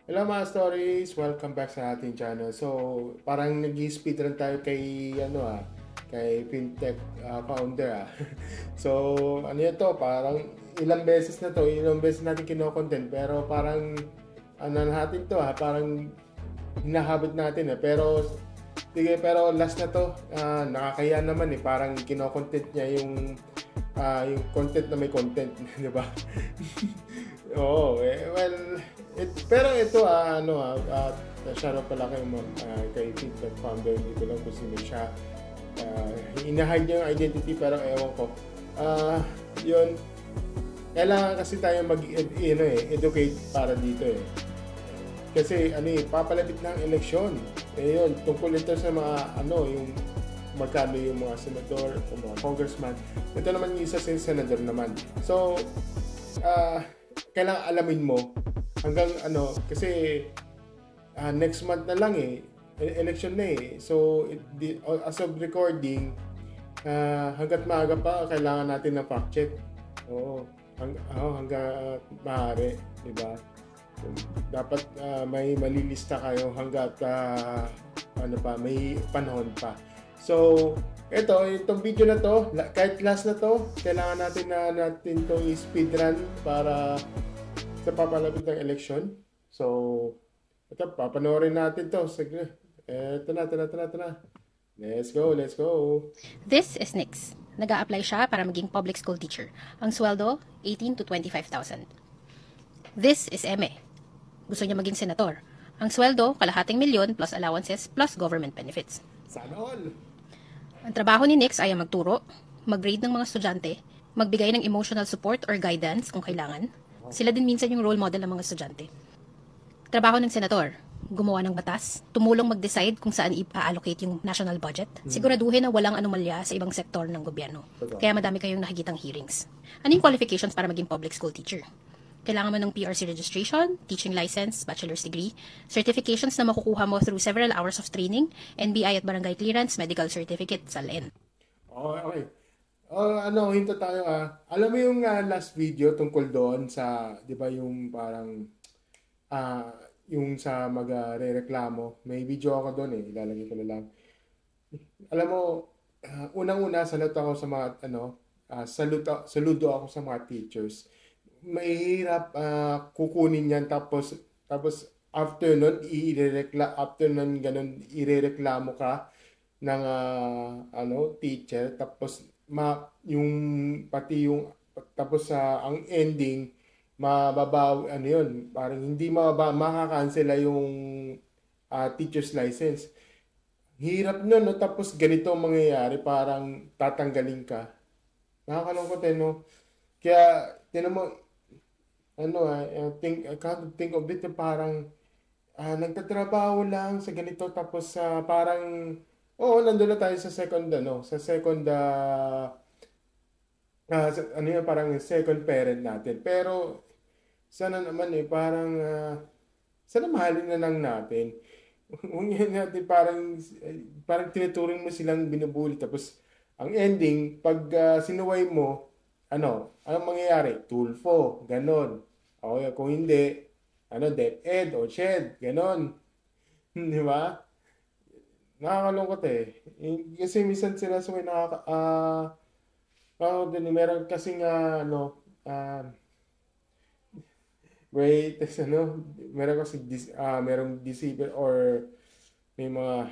Hello mga stories! Welcome back sa ating channel. So, parang nag-speedrun tayo kay fintech founder. So, ano yun to? Parang ilang beses natin kino-content pero parang ano natin to parang hinahabot natin pero sige, pero last na to, nakakaya naman parang kino-content niya yung content na may content, di ba? Oo, well, pero ito siya raw pala kay TikTok founder, hindi ko lang kung sino siya. Inahide niya yung identity pero ewan ko. Ah, yun, kailangan kasi tayo educate para dito eh. Kasi papalapit na ang eleksyon. Yun, tungkol ito sa mga yung magkano yung mga senador o mga congressman. Ito naman yung isa sa senador naman. So, kailangan alamin mo hanggang kasi next month na lang election na so as of recording, hanggat maaga pa kailangan natin ng fact check. Oo, hanggang maaari, di ba? So, dapat may malilista kayo hanggat may panahon pa. So, itong video na to, kahit last na to, kailangan natin to i-speedrun para sa papalapit ng election. So, ito, papanoorin natin to. Sige. Ito na. Let's go. This is Nix. Nag-a-apply siya para maging public school teacher. Ang sweldo, 18 to 25,000. This is Eme. Gusto niya maging senator. Ang sweldo, kalahating milyon plus allowances plus government benefits. Sana all. Ang trabaho ni Nix ay ang magturo, mag-grade ng mga estudyante, magbigay ng emotional support or guidance kung kailangan. Sila din minsan yung role model ng mga estudyante. Trabaho ng senator, gumawa ng batas, tumulong mag-decide kung saan i-allocate yung national budget, siguraduhin na walang anomalya sa ibang sektor ng gobyerno. Kaya madami kayong nakikitang hearings. Ano yung qualifications para maging public school teacher? Kailangan mo ng PRC registration, teaching license, bachelor's degree, certifications na makukuha mo through several hours of training, NBI at barangay clearance, medical certificate, SALN. Okay. Hinto tayo Alam mo yung last video tungkol doon sa, di ba yung parang ah yung sa magre-reklamo. May video ako doon ilalagay ko na lang. Alam mo, unang-una saludo ako sa mga saludo ako sa mga teachers. Mahirap kukunin yan tapos after nun ganun irereklamo ka ng teacher tapos yung pati yung tapos sa ang ending mababaw yun parang hindi makakancela yung teacher's license. Hirap nun, no? Tapos ganito ang mangyayari, parang tatanggalin ka. Nakakalungkot no? Kaya, tinan mo, I can't think of it na parang nagtatrabaho lang sa ganito tapos parang, oo, nandun na tayo sa parang second parent natin. Pero, sana naman parang, sana mahalin na lang natin. Kung yan natin parang tinuturing mo silang binubuli tapos ang ending pag sinuway mo anong mangyayari? Tulfo, ganon. O kung hindi, DepEd o SHED, ganon. Di ba? Nakakalungkot Kasi minsan sila sa may meron kasing wait, meron kasi merong deceiver or may mga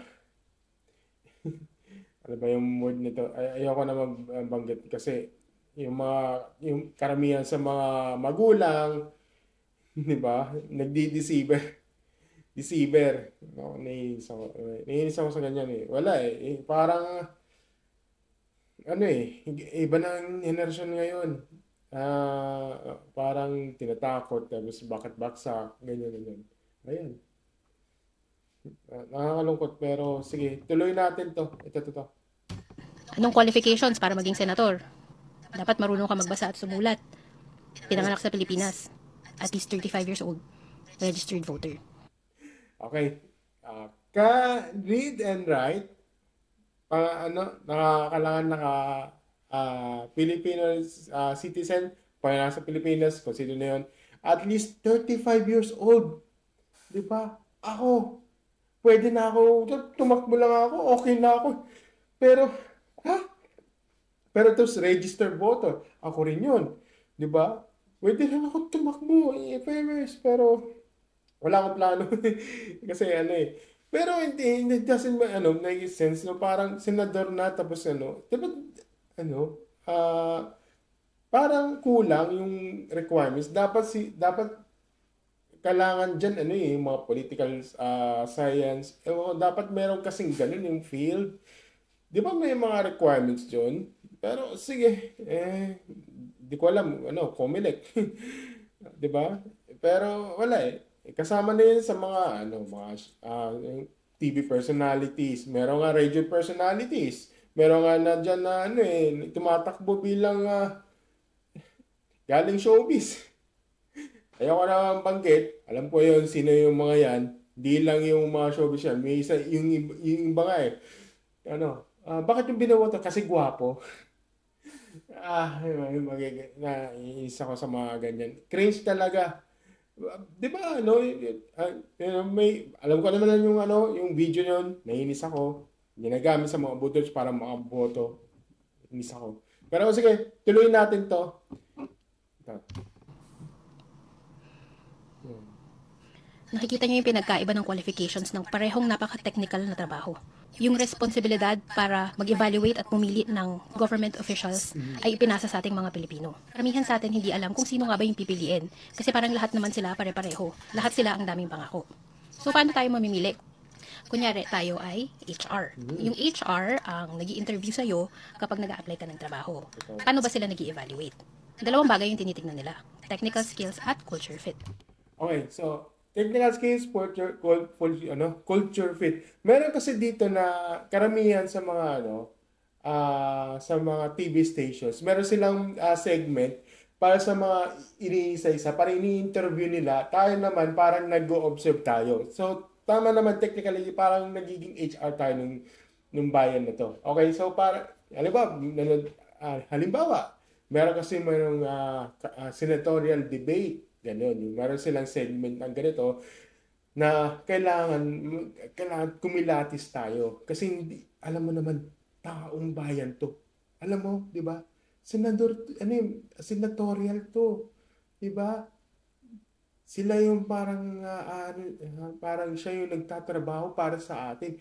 ano ba yung word nito? Ayoko na magbanggit kasi yung karamihan sa mga magulang, di ba? Deceiver. No, naiinis ako sa ganyan Wala parang iba na ang henerasyon ngayon. Parang tinatakot tapos bakit baksak, ganyan. Ayan. Nakakalungkot pero sige, tuloy natin to. Ito. Anong qualifications para maging senator? Dapat marunong ka magbasa at sumulat. Pinanganak sa Pilipinas. At least 35 years old. Registered voter. Okay. Ka-read and write, kailangan Filipino citizen, pag nasa Pilipinas, kung sino na yun, at least 35 years old. 'Di ba? Ako, pwede na ako, tumakbo lang ako, okay na ako. Pero, ha? Pero tapos registered voter, ako rin yun. 'Di ba? Pwede rin ako tumakbo, if ever, pero wala akong plano. Kasi ano eh. Pero hindi, it doesn't make sense, no? Parang senador na, tapos ano, diba, ano, parang kulang yung requirements. Dapat kailangan dyan, ano eh, yung mga political science. Dapat meron kasing ganun yung field. Di ba may mga requirements dyan? Pero sige, di ko alam, ano, COMELEC. Di ba? Pero wala eh. Kasama na yun sa mga, ano, mga yung TV personalities. Meron nga radio personalities. Meron nga na dyan na, ano eh, tumatakbo bilang galing showbiz. Ayoko na banggit. Alam ko yun, sino yung mga yan. Di lang yung mga showbiz yan. May isa, yung iba nga eh. Ano, bakit yung binaboto? Kasi gwapo. Naiis ako sa mga ganyan. Cringe talaga. Di ba, ano, alam ko naman yung, ano, yung video yun, nainis ako. Ginagamit sa mga voters para makaboto. Nainis ako. Pero sige, tuloy natin to. Ito. Nakikita niyo yung pinagkaiba ng qualifications ng parehong napaka-technical na trabaho. Yung responsibilidad para mag-evaluate at pumili ng government officials ay ipinasa sa ating mga Pilipino. Karamihan sa atin hindi alam kung sino nga ba yung pipiliin kasi parang lahat naman sila pare-pareho. Lahat sila ang daming pangako. So paano tayo mamimili? Kunyari tayo ay HR. Yung HR ang nag-i-interview sa'yo kapag nag-a-apply ka ng trabaho. Paano ba sila nag-i-evaluate? Dalawang bagay yung tinitignan nila. Technical skills at culture fit. Okay, so technical skills, culture fit. Meron kasi dito na karamihan sa mga sa mga TV stations, meron silang segment para sa mga iniisa-isa, para ini-interview nila. Tayo naman parang nag-o-observe tayo. So tama naman, technically parang nagiging HR tayo nung bayan na to. Okay, so para halimbawa, meron kasi senatorial debate. Ganon. Meron silang segment ng ganito na kailangan kumilatis tayo. Kasi hindi, alam mo naman, taong bayan to. Alam mo, di ba? Senatorial to. Di ba? Sila yung parang siya yung nagtatrabaho para sa atin.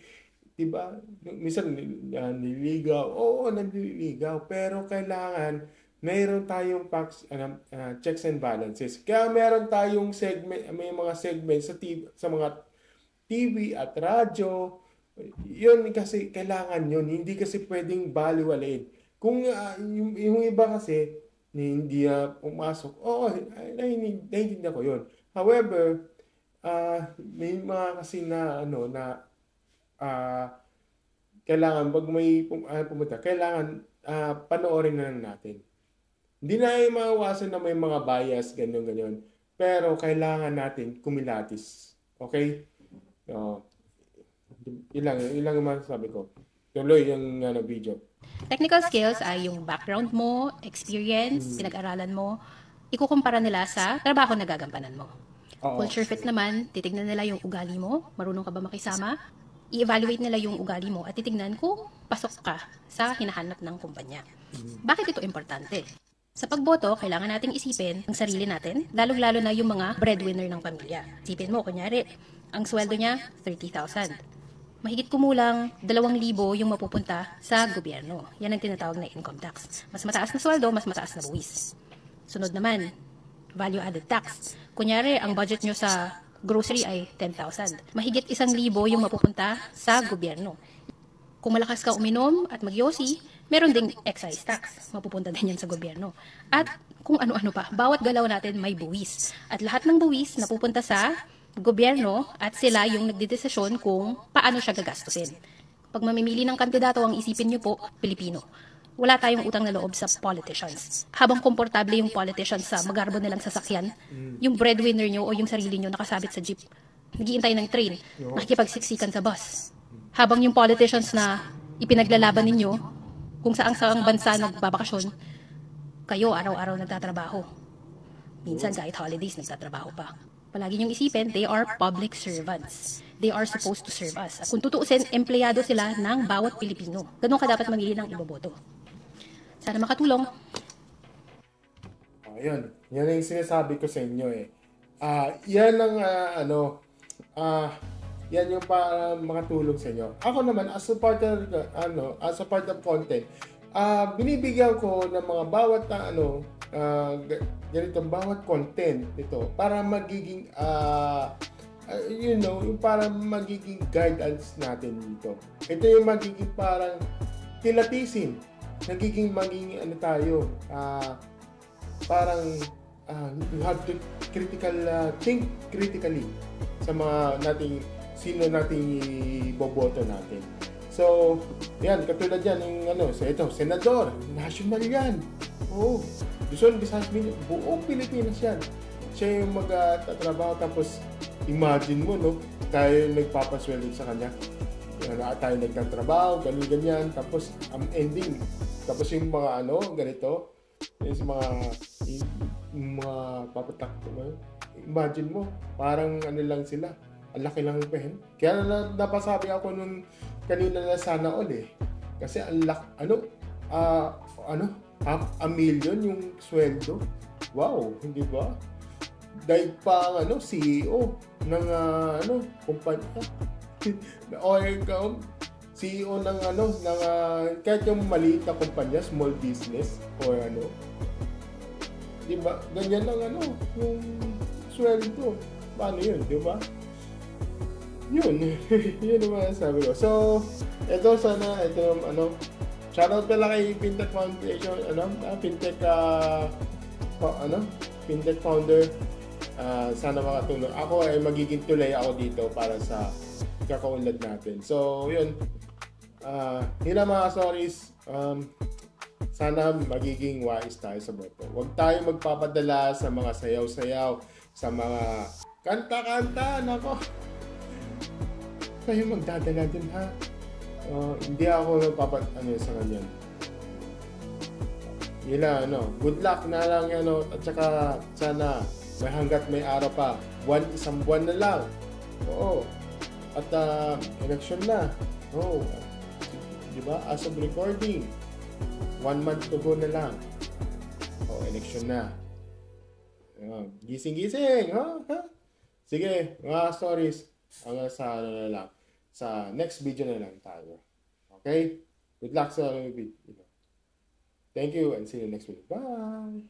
Di ba? Minsan nililigaw. Oo, nililigaw. Pero kailangan mayroon tayong checks and balances. Kaya meron tayong segment, may mga segment sa mga TV at radyo. Yun kasi kailangan yun. Hindi kasi pwedeng baliwalain. Kung yung iba kasi hindi pumasok, oo, naiintindihan ko yun. However, may mga kasi na kailangan pag may pumunta, kailangan panoorin na lang natin. Hindi na maiwasan na may mga bias, ganyan. Pero kailangan natin kumilatis. Okay? Ilang masasabi ko. Tuloy yung video. Technical skills ay yung background mo, experience, pinag-aralan mo, ikukumpara nila sa trabaho na gagampanan mo. Culture fit naman, titignan nila yung ugali mo, marunong ka ba makisama, i-evaluate nila yung ugali mo at titignan kung pasok ka sa hinahanap ng kumpanya. Bakit ito importante? Sa pagboto, kailangan nating isipin ang sarili natin, lalong-lalo na yung mga breadwinner ng pamilya. Isipin mo, kunyari, ang sweldo niya, 30,000. Mahigit kumulang 2,000 yung mapupunta sa gobyerno. Yan ang tinatawag na income tax. Mas mataas na sweldo, mas mataas na buwis. Sunod naman, value-added tax. Kunyari, ang budget nyo sa grocery ay 10,000. Mahigit 1,000 yung mapupunta sa gobyerno. Kung malakas ka uminom at magyosi, meron ding excise tax. Mapupunta din yan sa gobyerno. At kung ano-ano pa, bawat galaw natin may buwis. At lahat ng buwis napupunta sa gobyerno at sila yung nagdedesisyon kung paano siya gagastusin. Pag mamimili ng kandidato, ang isipin niyo po, Pilipino. Wala tayong utang na loob sa politicians. Habang komportable yung politicians sa magarbo nilang sasakyan, yung breadwinner nyo o yung sarili nyo nakasabit sa jeep, naghihintay ng train, nakikipagsiksikan sa bus. Habang yung politicians na ipinaglalaban ninyo, kung saang bansa nagbabakasyon, kayo araw-araw nagtatrabaho. Minsan kahit holidays nagtatrabaho pa. Palagi niyong isipin, they are public servants. They are supposed to serve us. At kung tutuusin, empleyado sila ng bawat Pilipino. Ganun ka dapat mamili ng iboboto. Sana makatulong. Ayun, yan ang sinasabi ko sa inyo eh. Yan ang yan yung para makatulong sa inyo. Ako naman as a part of content, binibigyan ko ng mga bawat ganitong bawat content nito para magiging yung para magiging guidance natin dito. Ito yung magiging parang kilatisin. Maging ano tayo, parang you have to think critically sa mga sino nating iboboto natin. So, yan, katulad yan, ito, senador, national yan. Oo, Luzon, Visayas, buong Pilipinas yan. Siya yung magtatrabaho, tapos imagine mo, no, tayo nagpapasweldo sa kanya. Tayo nagtatrabaho, ganyan, tapos ang ending, tapos yung mga ganito, yung mga papatakbo, imagine mo, parang lang sila, ang laki lang yung kaya napasabi ako nung kanina na sana all kasi ang laki, a million yung sweldo, wow, hindi ba? Dahil pa ang CEO ng kumpanya o CEO ng kahit yung maliit na kumpanya, small business or di ba? Ganyan lang yung sweldo. Paano yun, di ba? Yun. Yun naman sabi ko. So, ito shoutout pala kay Fintech Foundation, Fintech founder. Sana makatulong. Ako ay magiging tulay ako dito para sa kakaunlad natin. So, yun. Yun lang mga stories. Sana magiging wise tayo sa boto. Huwag tayo magpapadala sa mga sayaw-sayaw, sa mga kanta-kanta. Nako. Kayo magdadala din ha. Hindi ako sa kanya. Yun lang, good luck na lang at saka sana hanggat may araw pa, isang buwan na lang. Oo. At election na. Oo. Diba? As of recording, 1 month to go na lang. Election na. Gising-gising, ha? Sige, mga stories. Na lang. Sa next video na lang tayo. Okay? Good luck sa video. Thank you and see you next video. Bye!